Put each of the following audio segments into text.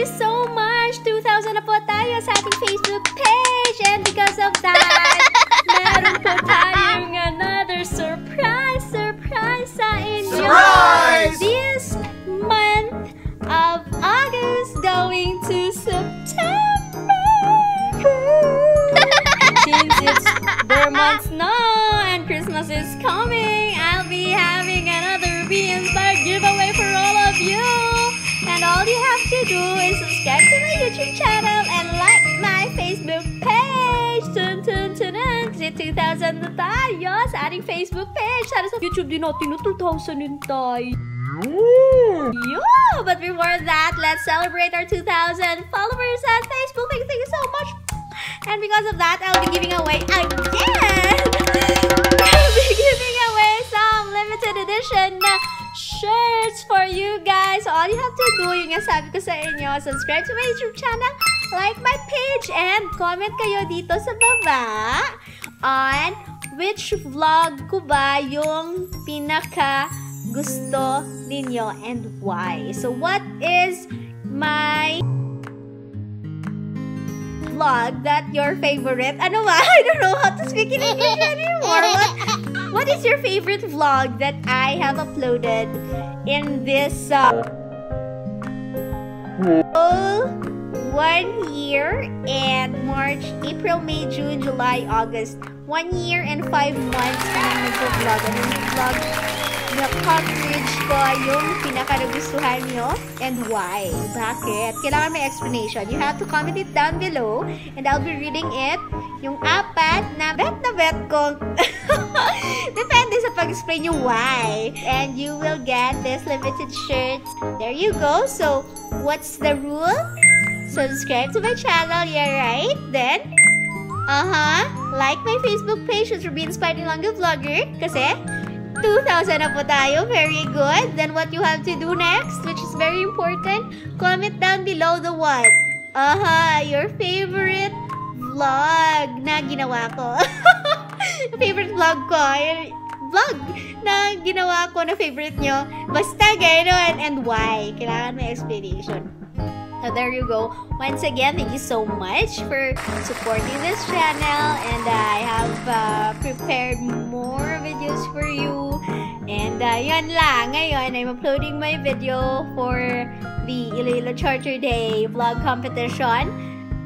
you so much! 2,000 na po tayo sa ating Facebook page. And because of that, meron po tayong another surprise sa inyo. Surprise! This month of August going to September. Since it's their months now and Christmas is coming, I'll be having another Be Inspired giveaway for all of you. And all you have to do is subscribe to my YouTube channel and like my Facebook page. Tun tun tun tun. Kasi 2,000 na tayo sa ating Facebook page. Sana sa YouTube din natin na 2,000 din tayo. Yeah! But before that, let's celebrate our 2,000 followers on Facebook. Thank you so much. And because of that, I'll be giving away again. I'll be giving away some limited edition shirts for you guys. So all you have to do, yung nga sabi ko sa inyo, subscribe to my YouTube channel, like my page, and comment kayo dito sa baba on which vlog ko ba yung pinaka gusto ninyo and why. So what is my vlog that your favorite? Ano ba? I don't know how to speak in English anymore. What is your favorite vlog that I have uploaded in this whole 1 year and March, April, May, June, July, August? 1 year and 5 months na nag-vlog. Ano yung vlog na coverage ko yung pinaka-nagustuhan nyo and why? Bakit? Kailangan may explanation. You have to comment it down below and I'll be reading it. Yung apat na bet ko. Depende sa pag-explain yung why. And you will get this limited shirt. There you go. So, what's the rule? Subscribe to my channel. Yeah, right? Then, like my Facebook page, which will be Inspired Ilonggo Vlogger. Kasi, 2,000 na po tayo. Very good. Then what you have to do next, which is very important, comment down below the what? Your favorite vlog na ginawa ko. Favorite vlog ko. Vlog na ginawa ko na favorite nyo. Basta gano'n. And why? Kailangan may explanation. So there you go. Once again, thank you so much for supporting this channel, and I have prepared more videos for you. And yun lang. Ngayon, I'm uploading my video for the Iloilo Charter Day vlog competition.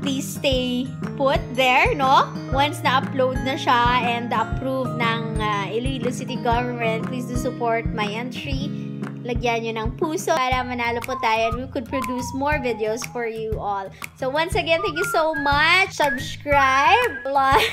Please stay put there, no? Once na-upload na siya and approved ng Iloilo City Government, please do support my entry. Lagyan nyo ng puso para manalo po tayo and we could produce more videos for you all. So once again, thank you so much. Subscribe, like,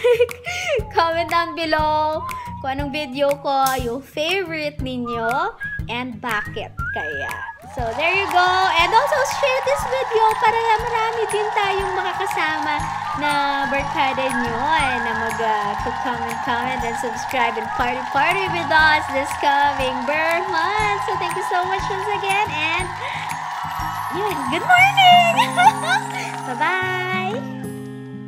comment down below kung anong video ko, yung favorite ninyo, and bakit kaya. So there you go. And also share this video para marami din tayong makakasama na barkada nyo na mag-comment and subscribe and party with us this coming birth month. So thank you so much once again, and yun, good morning! Bye-bye!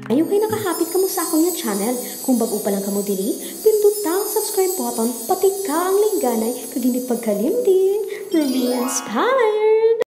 Ayaw kayo nakahapit ka mo sa akong yung channel. Kung bago pa lang ka mo dili, pindot ang subscribe button, pati ka ang lingganay, kag hindi pagkalim din. Be Inspired!